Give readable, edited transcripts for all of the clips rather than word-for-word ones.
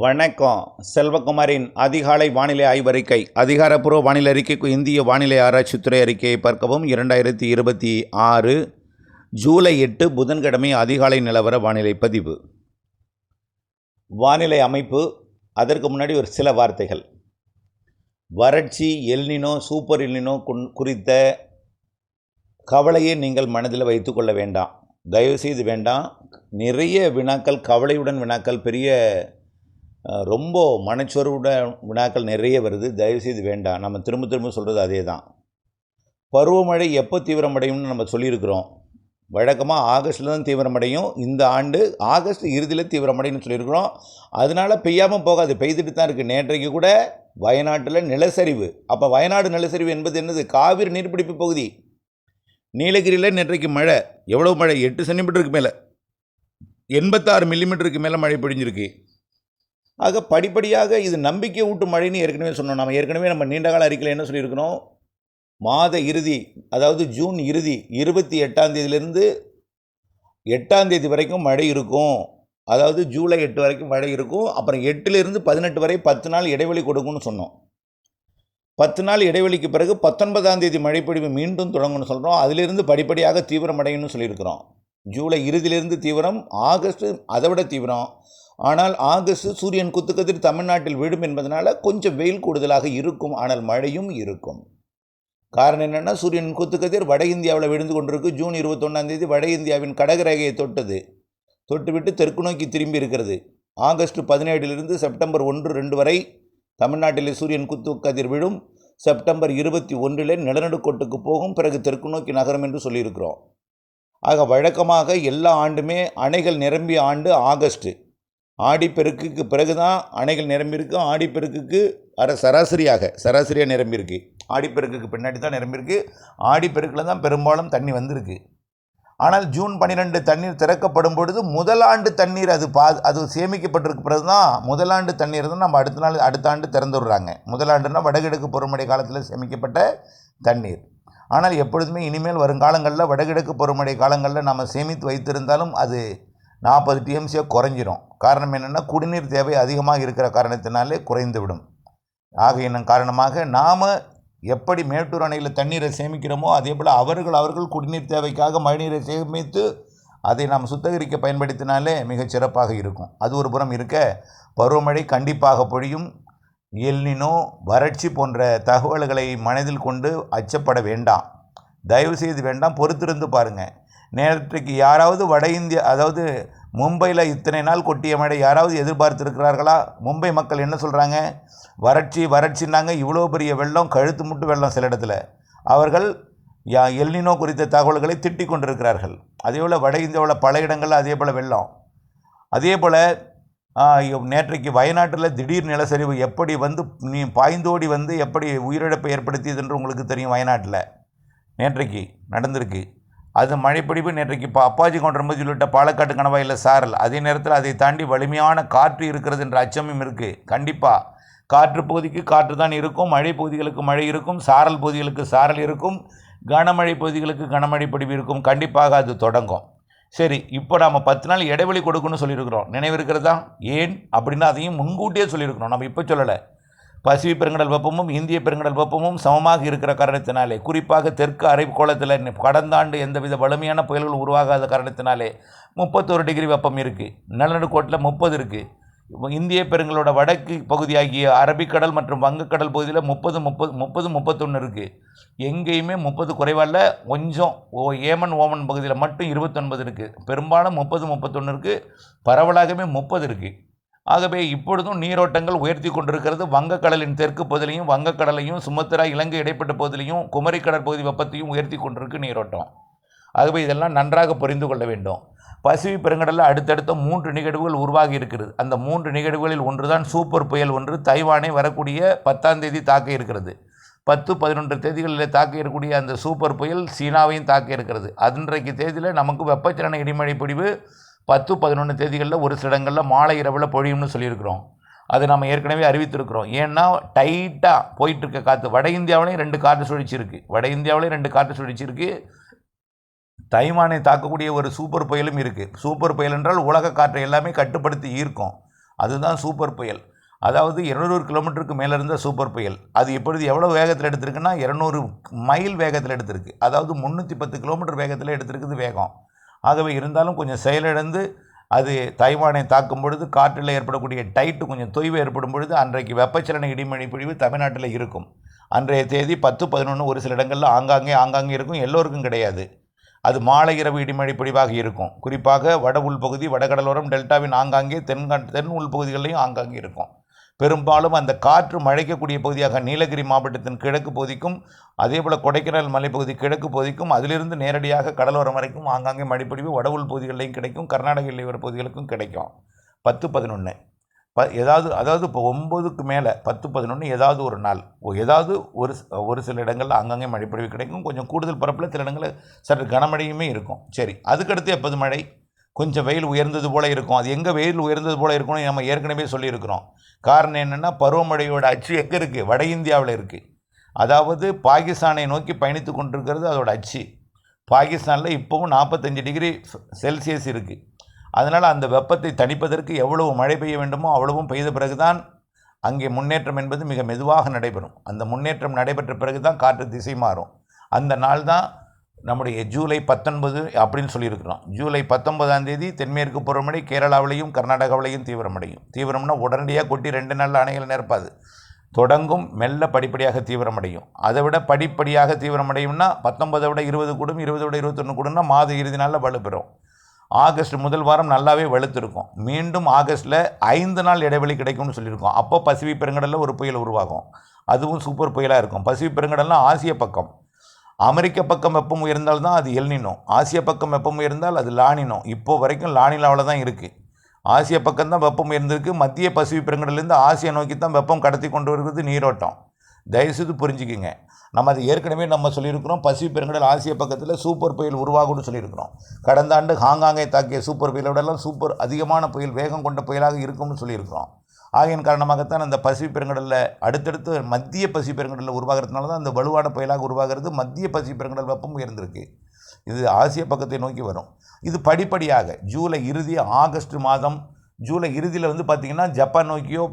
வணக்கம். செல்வகுமாரின் அதிகாலை வானிலை ஆய்வறிக்கை. அதிகாரப்பூர்வ வானிலை அறிக்கைக்கு இந்திய வானிலை ஆராய்ச்சித்துறை அறிக்கையை பார்க்கவும். 2026 ஜூலை 8 புதன்கிழமை அதிகாலை நிலவர வானிலை பதிவு. வானிலை அமைப்பு. அதற்கு முன்னாடி ஒரு சில வார்த்தைகள். வறட்சி, எல்னினோ, சூப்பர் எல்னினோ குறித்த கவலையை நீங்கள் மனதில் வைத்துக்கொள்ள வேண்டாம். தயவுசெய்து வேண்டாம். நிறைய வினாக்கள், கவலையுடன் வினாக்கள், பெரிய ரொம்ப மனச்சோர்வுடன் வினாக்கள் நிறைய வருது. தயவுசெய்து வேண்டாம். நம்ம திரும்ப சொல்கிறது அதே தான். பருவமழை எப்போ தீவிரமடையும்னு நம்ம சொல்லியிருக்கிறோம். வழக்கமாக ஆகஸ்ட்டில் தான் தீவிரமடையும். இந்த ஆண்டு ஆகஸ்ட் இறுதியில் தீவிரமடைன்னு சொல்லியிருக்கிறோம். அதனால் பெய்யாமல் போகாது, பெய்துட்டு தான் இருக்குது. நேற்றைக்கு கூட வயநாட்டில் நிலச்சரிவு. அப்போ வயநாடு நிலச்சரிவு என்பது என்னது? காவிரி நீர்பிடிப்பு பகுதி. நீலகிரியில் நேற்றைக்கு மழை. எவ்வளோ மழை? 8 சென்டிமீட்டருக்கு மேலே, 86 மில்லிமீட்டருக்கு மேலே மழை பொழிஞ்சிருக்கு. ஆக படிப்படியாக இது நம்பிக்கை ஊட்டும் மழைன்னு ஏற்கனவே சொன்னோம். நம்ம நீண்டகால அறிக்கையில் என்ன சொல்லியிருக்கிறோம்? மாத இறுதி, அதாவது ஜூன் இறுதி 28ஆம் தேதியிலிருந்து 8ஆம் தேதி வரைக்கும் மழை இருக்கும். அதாவது ஜூலை 8 வரைக்கும் மழை இருக்கும். அப்புறம் 8லிருந்து 18 வரை 10 நாள் இடைவெளி கொடுக்கும்னு சொன்னோம். 10 நாள் இடைவெளிக்கு பிறகு 19ஆம் தேதி மழைப்பொழிவு மீண்டும் தொடங்கும்னு சொல்கிறோம். அதிலிருந்து படிப்படியாக தீவிரமடையும்னு சொல்லியிருக்கிறோம். ஜூலை இறுதியிலிருந்து தீவிரம், ஆகஸ்ட்டு அதை விட தீவிரம். ஆனால் ஆகஸ்ட் சூரியன் குத்துக்கதிர் தமிழ்நாட்டில் விடும் என்பதனால கொஞ்சம் வெயில் கூடுதலாக இருக்கும். ஆனால் மழையும் இருக்கும். காரணம் என்னென்னா, சூரியன் குத்துக்கதிர் வட இந்தியாவில் விழுந்து கொண்டிருக்கு. ஜூன் 21ஆம் தேதி வட இந்தியாவின் கடகரேகையை தொட்டுவிட்டு தெற்கு நோக்கி திரும்பி இருக்கிறது. ஆகஸ்ட் 17லிருந்து செப்டம்பர் 1-2 வரை தமிழ்நாட்டிலே சூரியன் குத்துக்கதிர் விழும். செப்டம்பர் 21 நிலநடுக்கோட்டுக்கு போகும். பிறகு தெற்கு நோக்கி நகரும் என்று சொல்லியிருக்கிறோம். ஆக வழக்கமாக எல்லா ஆண்டுமே அணைகள் நிரம்பிய ஆண்டு ஆகஸ்ட்டு. ஆடிப்பெருக்குக்கு பிறகு தான் அணைகள் நிரம்பியிருக்கு. ஆடிப்பெருக்குக்கு சராசரியாக நிரம்பியிருக்கு. ஆடிப்பெருக்குக்கு பின்னாடி தான் நிரம்பியிருக்கு. ஆடிப்பெருக்கில் தான் பெரும்பாலும் தண்ணி வந்திருக்கு. ஆனால் ஜூன் 12 தண்ணீர் திறக்கப்படும் பொழுது முதலாண்டு தண்ணீர் அது சேமிக்கப்பட்டிருக்கு. பிறகு தான் முதலாண்டு தண்ணீர் தான் நம்ம அடுத்த ஆண்டு திறந்து விடுறாங்க. முதலாண்டுனா வடகிழக்கு பருவமழை காலத்தில் சேமிக்கப்பட்ட தண்ணீர். ஆனால் எப்பொழுதுமே இனிமேல் வருங்காலங்களில் வடகிழக்கு பருவமழை காலங்களில் நம்ம சேமித்து வைத்திருந்தாலும் அது 40 TMC குறைஞ்சிரும். காரணம் என்னென்னா, குடிநீர் தேவை அதிகமாக இருக்கிற காரணத்தினாலே குறைந்து விடும். ஆகையின காரணமாக நாம் எப்படி மேட்டூர் அணையில் தண்ணீரை சேமிக்கிறோமோ அதே போல் அவர்கள் குடிநீர் தேவைக்காக மழைநீரை சேமித்து அதை நாம் சுத்திகரிக்க பயன்படுத்தினாலே மிகச் சிறப்பாக இருக்கும். அது ஒரு புறம் இருக்க, பருவமழை கண்டிப்பாக பொழியும். எல்னினோ, வறட்சி போன்ற தகவல்களை மனதில் கொண்டு அச்சப்பட வேண்டாம். தயவுசெய்து வேண்டாம். பொறுத்திருந்து பாருங்கள். நேற்றைக்கு யாராவது வட இந்தியா, அதாவது மும்பையில் இத்தனை நாள் கொட்டிய மழை யாராவது எதிர்பார்த்துருக்கிறார்களா? மும்பை மக்கள் என்ன சொல்கிறாங்க? வறட்சின்னாங்க. இவ்வளோ பெரிய வெள்ளம், கழுத்து முட்டு வெள்ளம் சில இடத்துல. அவர்கள் எல்னினோ குறித்த தகவல்களை திட்டிக் கொண்டிருக்கிறார்கள். அதே போல் வட இந்தியாவில் பல இடங்களில் அதே போல் வெள்ளம். அதே போல் நேற்றைக்கு வயநாட்டில் திடீர் நிலச்சரிவு எப்படி பாய்ந்தோடி எப்படி உயிரிழப்பை ஏற்படுத்தியது என்று உங்களுக்கு தெரியும். வயநாட்டில் நேற்றைக்கு நடந்திருக்கு. அது மழைப்பிடிப்பு. நேற்றைக்கு அப்பாச்சி கவுண்டர் சொல்லிவிட்ட பாலக்காட்டு கணவாயில் சாரல். அதே நேரத்தில் அதை தாண்டி வலிமையான காற்று இருக்கிறது என்ற அச்சமும் இருக்குது. கண்டிப்பாக காற்று பகுதிக்கு காற்று தான் இருக்கும். மழை பகுதிகளுக்கு மழை இருக்கும். சாரல் பகுதிகளுக்கு சாரல் இருக்கும். கனமழை பகுதிகளுக்கு கனமழை பொழிவு இருக்கும். கண்டிப்பாக அது தொடங்கும். சரி, இப்போ நாம் 10 நாள் இடைவெளி கொடுக்கணும்னு சொல்லியிருக்கிறோம். நினைவு இருக்கிறதா? ஏன் அப்படின்னா அதையும் முன்கூட்டியே சொல்லியிருக்கிறோம். நம்ம இப்போ சொல்லலை. பசிபிக் பெருங்கடல் வெப்பமும் இந்திய பெருங்கடல் வெப்பமும் சமமாக இருக்கிற காரணத்தினாலே, குறிப்பாக தெற்கு அரைக்கோளத்தில் கடந்த ஆண்டு எந்தவித வலிமையான புயல்கள் உருவாகாத காரணத்தினாலே 31 டிகிரி வெப்பம் இருக்குது. நிலநடுக்கோட்டில் 30 இருக்குது. இந்திய பெருங்கலோட வடக்கு பகுதியாகிய அரபிக்கடல் மற்றும் வங்கக்கடல் பகுதியில் 30-31 இருக்குது. எங்கேயுமே 30 குறைவால. கொஞ்சம் ஏமன் ஓமன் பகுதியில் மட்டும் 29 இருக்குது. பெரும்பாலும் 30-31 இருக்குது. பரவலாகவே 30 இருக்குது. ஆகவே இப்பொழுதும் நீரோட்டங்கள் உயர்த்தி கொண்டிருக்கிறது. வங்கக்கடலின் தெற்கு பகுதியிலையும் வங்கக்கடலையும் சுமத்ரா இலங்கை இடைப்பட்ட பகுதியிலையும் குமரி கடற்பகுதி வெப்பத்தையும் உயர்த்தி கொண்டிருக்கு நீரோட்டம். ஆகவே இதெல்லாம் நன்றாக புரிந்து கொள்ள வேண்டும். பசிபிக் பெருங்கடலில் அடுத்தடுத்த 3 நிகழ்வுகள் உருவாகி இருக்கிறது. அந்த 3 நிகழ்வுகளில் ஒன்றுதான் சூப்பர் புயல் ஒன்று தைவானை வரக்கூடிய 10ஆம் தேதி தாக்க இருக்கிறது. 10-11 தேதிகளில் தாக்க இருக்கக்கூடிய அந்த சூப்பர் புயல் சீனாவையும் தாக்க இருக்கிறது. அன்றைக்கு தேதியில் நமக்கு வெப்பச்சலன இடிமழை பொழிவு 10-11 தேதிகளில் ஒரு சில இடங்களில் மாலை இரவில் பொழியும்னு சொல்லியிருக்கிறோம். அது நம்ம ஏற்கனவே அறிவித்திருக்கிறோம். ஏன்னா டைட்டாக போயிட்டுருக்க காற்று. வட இந்தியாவிலையும் 2 காற்று சுழற்சி இருக்குது. தைவானை தாக்கக்கூடிய ஒரு சூப்பர் புயலும் இருக்குது. சூப்பர் புயல் என்றால் உலக காற்றை எல்லாமே கட்டுப்படுத்தி ஈர்க்கும். அதுதான் சூப்பர் புயல். அதாவது 200 கிலோமீட்டருக்கு மேலே இருந்த சூப்பர் புயல் அது இப்பொழுது எவ்வளோ வேகத்தில் எடுத்திருக்குன்னா 200 மைல் வேகத்தில் எடுத்திருக்கு. அதாவது 310 கிலோமீட்டர் வேகத்தில் எடுத்திருக்குது வேகம். ஆகவே இருந்தாலும் கொஞ்சம் செயலிழந்து அது தைவானை தாக்கும் பொழுது காற்றில் ஏற்படக்கூடிய டைட்டு கொஞ்சம் தொய்வு ஏற்படும் பொழுது அன்றைக்கு வெப்பச்சலன இடிமழை பொழிவு தமிழ்நாட்டில் இருக்கும். அன்றைய தேதி 10-11 ஒரு சில இடங்களில் ஆங்காங்கே இருக்கும், எல்லோருக்கும் கிடையாது. அது மாலை இரவு இடிமழை பொழிவாக இருக்கும். குறிப்பாக வட உள்பகுதி, வடகடலோரம், டெல்டாவின் ஆங்காங்கே, தென் உள்பகுதிகளிலையும் ஆங்காங்கே இருக்கும். பெரும்பாலும் அந்த காற்று மழைக்கக்கூடிய பகுதியாக நீலகிரி மாவட்டத்தின் கிழக்கு பகுதிக்கும், அதேபோல் கொடைக்கானல் மலைப்பகுதி கிழக்கு பகுதிக்கும், அதிலிருந்து நேரடியாக கடலோரம் வரைக்கும் ஆங்காங்கே மழைப்பொழிவு வட உள் பகுதிகளிலையும் கிடைக்கும், கர்நாடக எல்லையோர பகுதிகளுக்கும் கிடைக்கும். 10-11 அதாவது இப்போ 9க்கு மேலே 10-11 ஏதாவது ஒரு நாள் ஏதாவது ஒரு சில இடங்களில் ஆங்காங்கே மழைப்பொழிவு கிடைக்கும். கொஞ்சம் கூடுதல் பரப்பில் சில இடங்களில் சற்று கனமழையுமே இருக்கும். சரி, அதுக்கடுத்து எப்போது மழை? கொஞ்சம் வெயில் உயர்ந்தது போல் இருக்கும். அது எங்கே வெயில் உயர்ந்தது போல் இருக்கும்னு நம்ம ஏற்கனவே சொல்லியிருக்கிறோம். காரணம் என்னென்னா, பருவமழையோட அச்சு எங்கே இருக்குது? வட இந்தியாவில் இருக்குது. அதாவது பாகிஸ்தானை நோக்கி பயணித்து கொண்டிருக்கிறது அதோட அச்சு. பாகிஸ்தானில் இப்போவும் 45 டிகிரி செல்சியஸ் இருக்குது. அதனால் அந்த வெப்பத்தை தணிப்பதற்கு எவ்வளவு மழை பெய்ய வேண்டுமோ அவ்வளவும் பெய்த பிறகு தான் அங்கே முன்னேற்றம் என்பது மிக மெதுவாக நடைபெறும். அந்த முன்னேற்றம் நடைபெற்ற பிறகு தான் காற்று திசை மாறும். அந்த நாள் தான் நம்முடைய ஜூலை 19 அப்படின்னு சொல்லியிருக்கிறோம். ஜூலை 19ஆம் தேதி தென்மேற்கு பருவமழை கேரளாவிலையும் கர்நாடகாவிலையும் தீவிரமடையும். தீவிரம்னா உடனடியாக கொட்டி 2 நாள் அணைகள் நிரப்பாது. தொடங்கும், மெல்ல படிப்படியாக தீவிரமடையும். அதை விட படிப்படியாக தீவிரமடையும்னா 19 விட 20 கூடும், 20 விட 21 கூடும்னா மாத இறுதி நாளில் வலுப்பெறும். ஆகஸ்ட் முதல் வாரம் நல்லாவே வலுத்திருக்கும். மீண்டும் ஆகஸ்ட்டில் 5 நாள் இடைவெளி கிடைக்கும்னு சொல்லியிருக்கோம். அப்போ பசிபிக் பெருங்கடலில் ஒரு புயல் உருவாகும். அதுவும் சூப்பர் புயலாக இருக்கும். பசிபிக் பெருங்கடல்னால் ஆசிய பக்கம். அமெரிக்க பக்கம் வெப்பம் உயர்ந்தால் தான் அது எல்னினோ. ஆசிய பக்கம் வெப்பம் உயர்ந்தால் அது லானினோ. இப்போ வரைக்கும் லானினாவில் தான் இருக்குது. ஆசிய பக்கம் தான் வெப்பம் உயர்ந்திருக்கு. மத்திய பசிபிக் பெருங்கடலேருந்து ஆசியா நோக்கி தான் வெப்பம் கடத்தி கொண்டு வருகிறது நீரோட்டம். தயவுசெய்து புரிஞ்சுக்கிங்க. நம்ம அது ஏற்கனவே சொல்லியிருக்கிறோம். பசிபிக் பெருங்கடல் ஆசிய பக்கத்தில் சூப்பர் புயல் உருவாகும்னு சொல்லியிருக்கிறோம். கடந்த ஆண்டு ஹாங்காங்கை தாக்கிய சூப்பர் புயலோடெல்லாம் சூப்பர் அதிகமான புயல், வேகம் கொண்ட புயலாக இருக்கும்னு சொல்லியிருக்கிறோம். ஆகையின் காரணமாகத்தான் அந்த பசிபிக் பெருங்கடலில் அடுத்தடுத்து மத்திய பசிபிக் பெருங்கடலில் உருவாகிறதுனால தான் அந்த வலுவான புயலாக உருவாகிறது. மத்திய பசிபிக் பெருங்கடல் வெப்பம் உயர்ந்திருக்கு. இது ஆசிய பக்கத்தை நோக்கி வரும். இது படிப்படியாக ஜூலை இறுதி, ஆகஸ்ட் மாதம் ஜூலை இறுதியில் பார்த்திங்கன்னா ஜப்பான் நோக்கியோ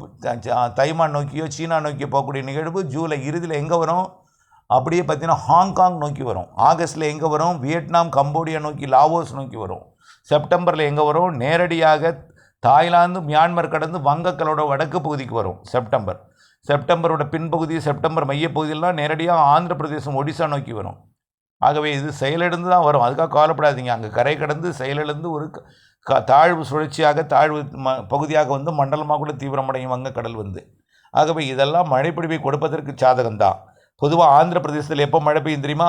தைவான் நோக்கியோ சீனா நோக்கியோ போகக்கூடிய நிகழ்வு ஜூலை இறுதியில் எங்கே வரும்? அப்படியே பார்த்திங்கன்னா ஹாங்காங் நோக்கி வரும். ஆகஸ்ட்டில் எங்கே வரும்? வியட்நாம், கம்போடியா நோக்கி, லாவோஸ் நோக்கி வரும். செப்டம்பரில் எங்கே வரும்? நேரடியாக தாய்லாந்து, மியான்மர் கடந்து வங்கக்கடலோட வடக்கு பகுதிக்கு வரும். செப்டம்பரோட பின்பகுதி, செப்டம்பர் மையப்பகுதியெல்லாம் நேரடியாக ஆந்திர பிரதேசம், ஒடிசா நோக்கி வரும். ஆகவே இது செயலிழந்து தான் வரும். அதுக்காக கவலைப்படாதீங்க. அங்கே கரை கடந்து செயலிழந்து ஒரு தாழ்வு சுழற்சியாக தாழ்வு பகுதியாக மண்டலமாக கூட தீவிரமடையும் வங்கக்கடல் ஆகவே இதெல்லாம் மழைப்பொழிவை கொடுப்பதற்கு சாதகம்தான். பொதுவாக ஆந்திர பிரதேசத்தில் எப்போ மழை பெய்யும் தெரியுமா?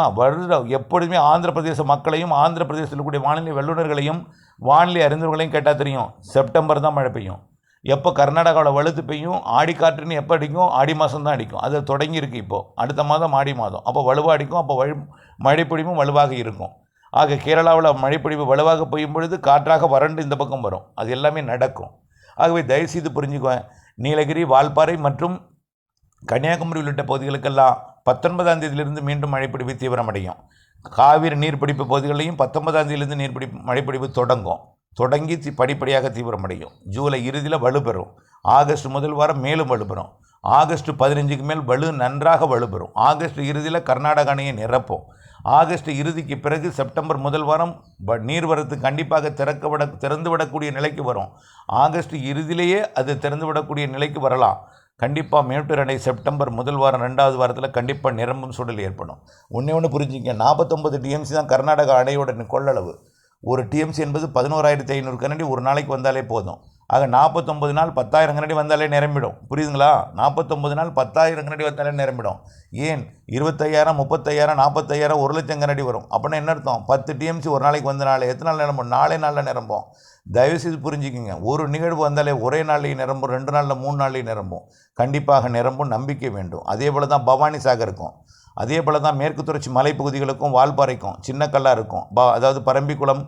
எப்பொழுதுமே ஆந்திர பிரதேச மக்களையும் ஆந்திர பிரதேசத்தில் கூடிய வானிலை வல்லுநர்களையும் வானிலை அறிஞர்களையும் கேட்டால் தெரியும், செப்டம்பர் தான் மழை பெய்யும். எப்போ கர்நாடகாவில் வலுத்து பெய்யும், ஆடிக்காற்றுன்னு எப்போ அடிக்கும்? ஆடி மாதம் தான் அடிக்கும். அது தொடங்கியிருக்கு. இப்போது அடுத்த மாதம் ஆடி மாதம். அப்போ வலுவாக அடிக்கும். அப்போ மழைப்பொழிவும் வலுவாக இருக்கும். ஆக கேரளாவில் மழைப்பொழிவு வலுவாக பெய்யும் பொழுது காற்றாக வறண்டு இந்த பக்கம் வரும். அது எல்லாமே நடக்கும். ஆகவே தயவுசெய்து புரிஞ்சுக்குவேன். நீலகிரி, வால்பாறை மற்றும் கன்னியாகுமரி உள்ளிட்ட பகுதிகளுக்கெல்லாம் 19ஆம் தேதியிலிருந்து மீண்டும் மழைப்பொழிவு தீவிரமடையும். காவிரி நீர்பிடிப்பு பகுதிகளிலையும் 19ஆம் தேதியிலிருந்து மழைப்பொழிவு தொடங்கி படிப்படியாக தீவிரமடையும். ஜூலை இறுதியில் வலுப்பெறும். ஆகஸ்ட் முதல் வாரம் மேலும் வலுப்பெறும். ஆகஸ்ட் 15க்கு மேல் நன்றாக வலுப்பெறும். ஆகஸ்ட் இறுதியில் கர்நாடக அணையை நிரப்பும். ஆகஸ்ட் இறுதிக்கு பிறகு செப்டம்பர் முதல் வாரம் நீர்வரத்து கண்டிப்பாக திறந்துவிடக்கூடிய நிலைக்கு வரும். ஆகஸ்ட் இறுதியிலேயே அது திறந்துவிடக்கூடிய நிலைக்கு வரலாம். கண்டிப்பாக மேட்டூர் அணை செப்டம்பர் முதல் வாரம் 2வது வாரத்தில் கண்டிப்பாக நிரம்பும் சூழல் ஏற்படும். ஒன்று புரிஞ்சுக்க, 49 டிஎம்சி தான் கர்நாடகா அணையோட கொள்ளளவு. ஒரு டிஎம்சி என்பது 11,500 கனடி ஒரு நாளைக்கு வந்தாலே போதும். ஆக 49 நாள் 10,000 கனடி வந்தாலே நிரம்பிடும். புரியுதுங்களா? 49 நாள் 10,000 கனடி வந்தாலே நிரம்பிடும். ஏன் 25,000, 35,000, 40,000, 1,00,000 கனடி வரும். அப்படின்னா என்ன அர்த்தம்? 10 டிஎம்சி ஒரு நாளைக்கு வந்தனால எத்தனை நாள் நிரம்பும்? 4 நாளில் நிரம்பும். தயவுசெய்து புரிஞ்சுக்கிங்க. ஒரு நிகழ்வு வந்தாலே ஒரே நாள்லேயும் நிரம்பும், 2 நாளில் 3 நாள்லேயும் நிரம்பும். கண்டிப்பாக நிரம்பும். நம்பிக்கை வேண்டும். அதே போல் தான் பவானி சாகருக்கும், அதே போல் தான் மேற்கு தொடர்ச்சி மலைப்பகுதிகளுக்கும், வால்பாறைக்கும், சின்னக்கல்லாக இருக்கும். அதாவது பரம்பிக்குளம்,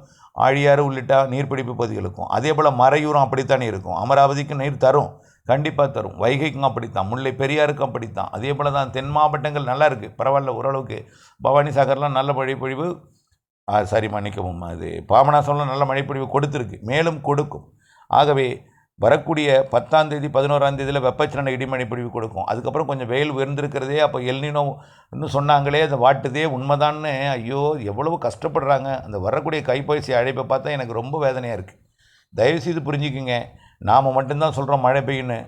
ஆழியாறு உள்ளிட்ட நீர்பிடிப்பு பகுதிகளுக்கும். அதே போல் மறையூரும் அப்படித்தானே இருக்கும். அமராவதிக்கு நீர் தரும், கண்டிப்பாக தரும். வைகைக்கும் அப்படித்தான், முல்லை பெரியாருக்கும் அப்படித்தான். அதே போல் தான் தென் மாவட்டங்கள் நல்லா இருக்குது, பரவாயில்ல, ஓரளவுக்கு. பவானி சாகர்லாம் நல்ல மழைப்பொழிவு, மன்னிக்கவும், அது பாபநாசம்லாம் நல்ல மழைப்பொழிவு கொடுத்துருக்கு, மேலும் கொடுக்கும். ஆகவே வரக்கூடிய 10ஆம் தேதி 11ஆம் தேதியில் வெப்பச்சலன இடிமழை பொழிவு கொடுக்கும். அதுக்கப்புறம் கொஞ்சம் வெயில் உயர்ந்திருக்கிறதே, அப்போ எல்னினோ இன்னும் சொன்னாங்களே, அதை வாட்டுதே உண்மைதான்னு ஐயோ எவ்வளவு கஷ்டப்படுறாங்க. அந்த வரக்கூடிய கைபேசி அழைப்பை பார்த்தா எனக்கு ரொம்ப வேதனையாக இருக்குது. தயவுசெய்து புரிஞ்சுக்குங்க. நாம் மட்டும்தான் சொல்கிறோம் மழை பெய்யுன்னு.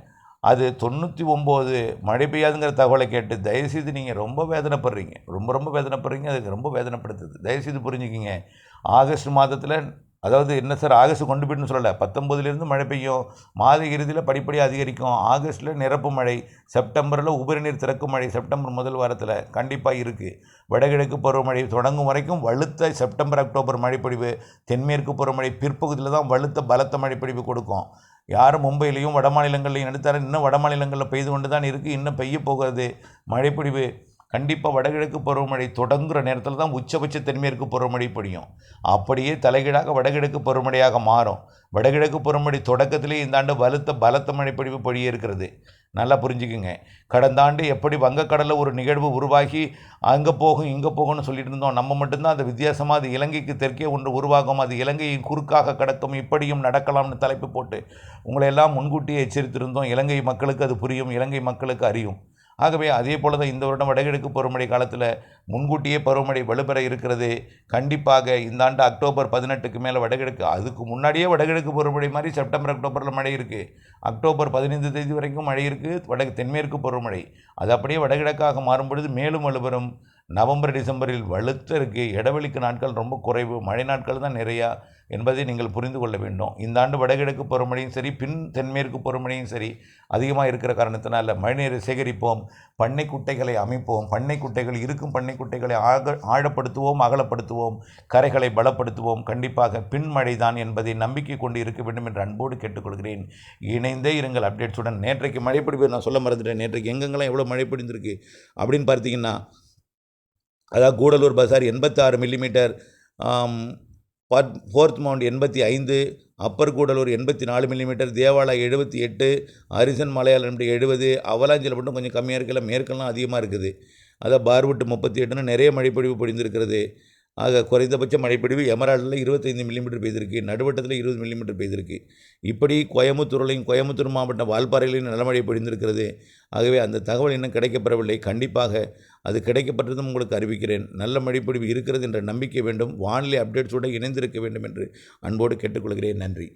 அது 99 மழை பெய்யாதுங்கிற தகவலை கேட்டு தயவுசெய்து நீங்கள் ரொம்ப வேதனைப்படுறீங்க. ரொம்ப வேதனைப்படுறீங்க. அதுக்கு ரொம்ப வேதனைப்படுத்துது. தயவுசெய்து புரிஞ்சுக்கிங்க. ஆகஸ்ட் மாதத்தில், அதாவது என்ன சார் ஆகஸ்ட் கொண்டு போய்ட்டுன்னு சொல்லலை, 19லேருந்து மழை பெய்யும், மாத இறுதியில் படிப்படியாக அதிகரிக்கும், ஆகஸ்ட்டில் நிரப்பு மழை, செப்டம்பரில் உபரிநீர் திறக்கும் மழை, செப்டம்பர் முதல் வாரத்தில் கண்டிப்பாக இருக்குது. வடகிழக்கு பருவமழை தொடங்கும் வரைக்கும் வலுத்த செப்டம்பர் அக்டோபர் மழைப்பொழிவு, தென்மேற்கு பருவமழை பிற்பகுதியில் தான் வலுத்த பலத்த மழைப்பொழிவு கொடுக்கும். யாரும் மும்பையிலையும் வட மாநிலங்கள்லையும் நினைத்தாரு, இன்னும் வட மாநிலங்களில் பெய்து கொண்டு தான் இருக்குது, இன்னும் பெய்ய போகிறது மழைப்பொழிவு. கண்டிப்பாக வடகிழக்கு பருவமழை தொடங்குகிற நேரத்தில் தான் உச்சபட்ச தென்மேற்கு பருவமழை பொழியும். அப்படியே தலைகீழாக வடகிழக்கு பருவமழையாக மாறும். வடகிழக்கு பருவமழை தொடக்கத்திலே இந்த ஆண்டு பலத்த மழைப்பொழிவு பொழிய இருக்கிறது. நல்லா புரிஞ்சுக்குங்க. கடந்த ஆண்டு எப்படி வங்கக்கடலில் ஒரு நிகழ்வு உருவாகி அங்கே போகும் இங்கே போகும்னு சொல்லிட்டு இருந்தோம். நம்ம மட்டும்தான் அது வித்தியாசமாக அது இலங்கைக்கு தெற்கே ஒன்று உருவாகும், அது இலங்கையின் குறுக்காக கடக்கும், இப்படியும் நடக்கலாம்னு தலைப்பு போட்டு உங்களை எல்லாம் முன்கூட்டியே எச்சரித்திருந்தோம். இலங்கை மக்களுக்கு அது புரியும், இலங்கை மக்களுக்கு அறியும். ஆகவே அதே போல் தான் இந்த வருடம் வடகிழக்கு பருவமழை காலத்தில் முன்கூட்டியே பருவமழை வலுப்பெற இருக்கிறது. கண்டிப்பாக இந்த ஆண்டு அக்டோபர் 18க்கு மேலே வடகிழக்கு, அதுக்கு முன்னாடியே வடகிழக்கு பருவமழை மாதிரி செப்டம்பர் அக்டோபரில் மழை இருக்குது. அக்டோபர் 15 தேதி வரைக்கும் மழை இருக்குது தென்மேற்கு பருவமழை. அது அப்படியே வடகிழக்காக மாறும் பொழுது மேலும் வலுப்பெறும். நவம்பர் டிசம்பரில் வலுத்த இருக்குது. இடைவெளிக்கு நாட்கள் ரொம்ப குறைவு, மழை நாட்கள் தான் நிறையா என்பதை நீங்கள் புரிந்து கொள்ள வேண்டும். இந்த ஆண்டு வடகிழக்கு பருவமழையும் சரி, தென்மேற்கு பருவமழையும் சரி அதிகமாக இருக்கிற காரணத்தினால மழைநீரை சேகரிப்போம், பண்ணை குட்டைகளை அமைப்போம், பண்ணை குட்டைகள் இருக்கும் பண்ணை குட்டைகளை ஆழப்படுத்துவோம், அகலப்படுத்துவோம், கரைகளை பலப்படுத்துவோம். கண்டிப்பாக பின்மழை தான் என்பதை நம்பிக்கை கொண்டு இருக்க வேண்டும் என்று அன்போடு கேட்டுக்கொள்கிறேன். இணைந்தே இருங்கள் அப்டேட்ஸுடன். நேற்றைக்கு மழைப்பிடிப்பு நான் சொல்ல மறந்துட்டேன். நேற்றைக்கு எங்கெங்கெல்லாம் எவ்வளோ மழை பிடிந்திருக்கு அப்படின்னு பார்த்தீங்கன்னா, அதாவது Gudalur Bazaar 86 millimetre, fourth mount 85, upper Gudalur 84 millimetre, Devala 78, Harrison Malayalam 70, அவலாஞ்சில் மட்டும் கொஞ்சம் கம்மியாக இருக்குல்ல, மேற்கெல்லாம் அதிகமாக இருக்குது. அதான் பார்வுட் 38ன்னு நிறைய மழைப்பொழிவு பொழிந்திருக்கிறது. ஆக குறைந்தபட்ச மழைப்பொழிவு எமரால்டில் 25 மில்லிமீட்டர் பெய்திருக்கு, நடுவட்டத்தில் 20 மில்லிமீட்டர் பெய்திருக்கு. இப்படி கோயம்புத்தூர் மாவட்டம் வால்பாறையிலையும் நல்ல மழை பொழிந்திருக்கிறது. ஆகவே அந்த தகவல் இன்னும் கிடைக்கப்பெறவில்லை. கண்டிப்பாக அது கிடைக்கப்பட்டதும் உங்களுக்கு அறிவிக்கிறேன். நல்ல மழைப்பொழிவு இருக்கிறது என்ற நம்பிக்கை வேண்டும். வானிலை அப்டேட்ஸோடு இணைந்திருக்க வேண்டும் என்று அன்போடு கேட்டுக்கொள்கிறேன். நன்றி.